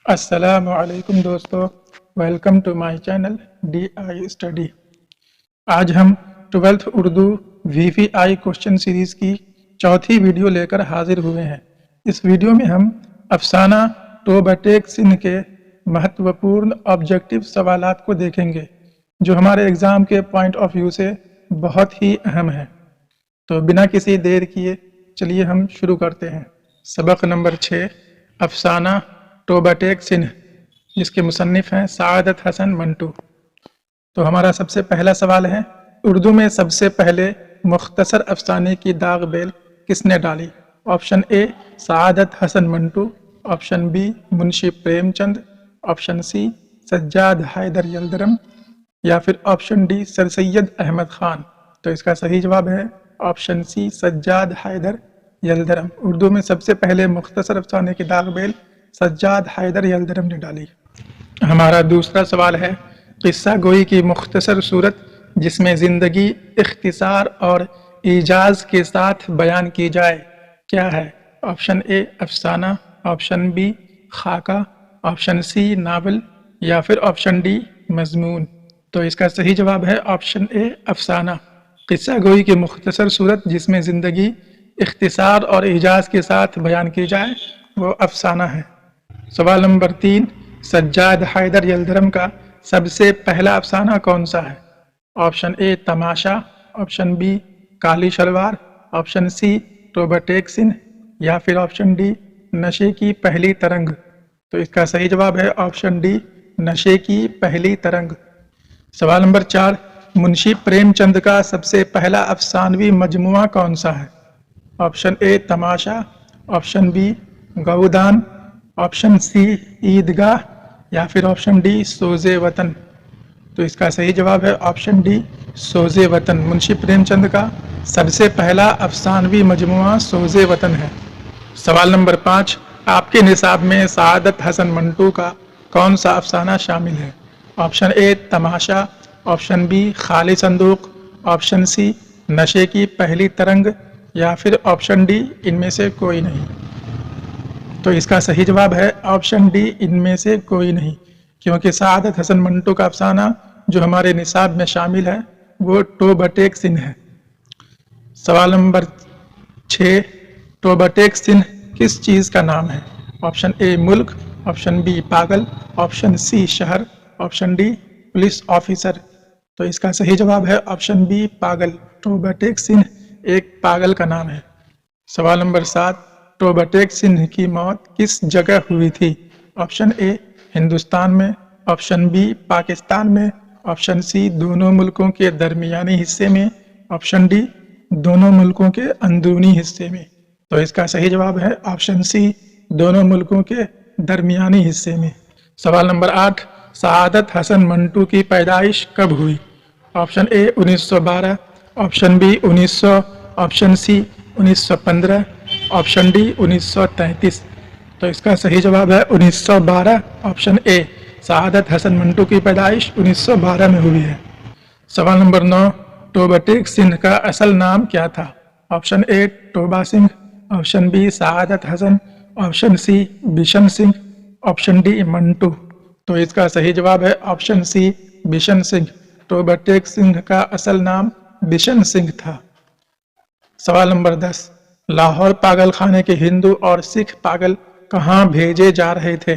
السلام علیکم دوستو، welcome to my channel D I study. آج ہم 12th Urdu VVI question series کی چوتھی ویڈیو لے کر حاضر ہوئے ہیں۔ اس ویڈیو میں ہم افسانہ ٹوبہ ٹیک سنگھ کے مہتوپورن آبجیکٹو سوالات کو دیکھیں گے جو ہمارے ایگزام کے پوائنٹ آف ویو سے بہت ہی اہم ہیں۔ تو بنا کسی دیر کیے چلیے ہم شروع کرتے ہیں۔ سبق نمبر 6، افسانہ ٹوبہ ٹیک سنگھ، جس کے مصنف ہیں سعادت حسن منٹو۔ تو ہمارا سب سے پہلا سوال ہے، اردو میں سب سے پہلے مختصر افسانے کی داغ بیل کس نے ڈالی؟ Option A Saadat Hasan Manto, option B Munshi Prem Chand, option C Sajjad Haider Yildirim, یا پھر option D sir Syed Ahmad Khan. تو اس کا صحیح جواب ہے آپشن سی سجاد حیدر یلدرم۔ اردو میں سب سے پہلے مختصر افسانے کی داغ بیل سجاد حیدر یلدرم نے ڈالی۔ ہمارا دوسرا سوال ہے، قصہ گوئی کی مختصر صورت جس میں زندگی اختصار اور ایجاز کے ساتھ بیان کی جائے کیا ہے؟ آپشن اے افسانہ، آپشن بی خاکہ، آپشن سی ناول، یا پھر آپشن ڈی مضمون۔ تو اس کا صحیح جواب ہے آپشن اے افسانہ۔ قصہ گوئی کی مختصر صورت جس میں زندگی اختصار اور ایجاز کے ساتھ بیان کی جائے وہ افسانہ ہے۔ سوال نمبر 3، سجاد حیدر یلدرم کا سب سے پہلا افسانہ کون سا ہے؟ آپشن اے تماشا، آپشن بی کالی شلوار، آپشن سی ٹوبہ ٹیک سنگھ، یا پھر آپشن ڈی نشے کی پہلی ترنگ۔ تو اس کا صحیح جواب ہے آپشن ڈی نشے کی پہلی ترنگ۔ سوال نمبر 4، منشی پریم چند کا سب سے پہلا افسانوی مجموعہ کون سا ہے؟ آپشن اے تماشا، option B Godaan, option C عیدگاہ، یا پھر آپشن ڈی سوز وطن۔ تو اس کا صحیح جواب ہے آپشن ڈی سوز وطن۔ منشی پریم چند کا سب سے پہلا افسانوی مجموعہ سوز وطن ہے۔ سوال نمبر 5، آپ کے نصاب میں سعادت حسن منٹو کا کون سا افسانہ شامل ہے؟ آپشن اے تماشا، آپشن بی خالی صندوق، آپشن سی نشے کی پہلی ترنگ، یا پھر آپشن ڈی ان میں سے کوئی نہیں۔ تو اس کا صحیح جواب ہے آپشن ڈی ان میں سے کوئی نہیں، کیونکہ سعادت حسن منٹو کا افسانہ جو ہمارے نصاب میں شامل ہے وہ ٹوبہ ٹیک سنگھ ہے۔ سوال نمبر 6، ٹوبہ ٹیک سنگھ کس چیز کا نام ہے؟ آپشن اے ملک، آپشن بی پاگل، آپشن سی شہر، آپشن ڈی پولیس آفیسر۔ تو اس کا صحیح جواب ہے آپشن بی پاگل۔ ٹوبہ ٹیک سنگھ ایک پاگل کا نام ہے۔ سوال نمبر 7، ٹوبہ ٹیک سنگھ کی موت کس جگہ ہوئی تھی؟ آپشن اے ہندوستان میں، آپشن بی پاکستان میں، آپشن سی دونوں ملکوں کے درمیانی حصے میں، آپشن ڈی دونوں ملکوں کے اندرونی حصے میں۔ تو اس کا صحیح جواب ہے آپشن سی دونوں ملکوں کے درمیانی حصے میں۔ سوال نمبر 8، سعادت حسن منٹو کی پیدائش کب ہوئی؟ Option A 1912، option B 1900، option C 1915، option D 1933۔ تو اس کا صحیح جواب ہے 1912، آپشن اے۔ سعادت حسن منٹو کی پیدائش 1912 میں ہوئی ہے۔ سوال نمبر 9، ٹوبہ ٹیک سنگھ کا اصل نام کیا تھا؟ Option A Toba Singh, option B Saadat Hasan, option C Bishan Singh, option D Manto. تو اس کا صحیح جواب ہے آپشن سی بشن سنگھ۔ ٹوبہ ٹیک سنگھ کا اصل نام بشن سنگھ تھا۔ سوال نمبر 10، لاہور پاگل خانے کے ہندو اور سکھ پاگل کہاں بھیجے جا رہے تھے؟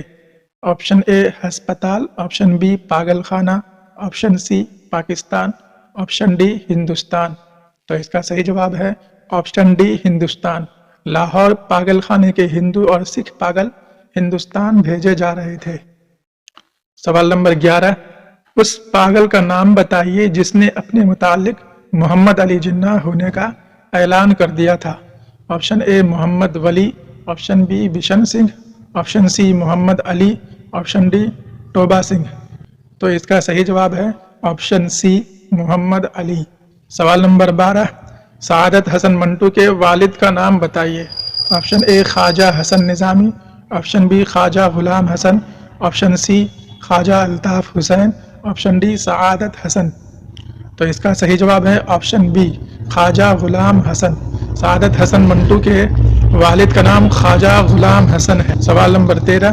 آپشن اے ہسپتال، آپشن بی پاگل خانہ، option C Pakistan, option D Hindustan. تو اس کا صحیح جواب ہے آپشن ڈی ہندوستان۔ لاہور پاگل خانے کے ہندو اور سکھ پاگل ہندوستان بھیجے جا رہے تھے۔ سوال نمبر 11، اس پاگل کا نام بتائیے جس نے اپنے متعلق محمد علی جناح ہونے کا اعلان کر دیا تھا۔ Option A Mohammad Wali, option B Bishan Singh, option C Mohammad Ali, option D Toba Singh. تو اس کا صحیح جواب ہے آپشن سی محمد علی۔ سوال نمبر 12، سعادت حسن منٹو کے والد کا نام بتائیے۔ آپشن اے خواجہ حسن نظامی، آپشن بی خواجہ غلام حسن، آپشن سی خواجہ الطاف حسین، آپشن ڈی سعادت حسن۔ تو اس کا صحیح جواب ہے آپشن بی خواجہ غلام حسن۔ سعادت حسن منٹو کے والد کا نام خواجہ غلام حسن ہے۔ سوال نمبر 13،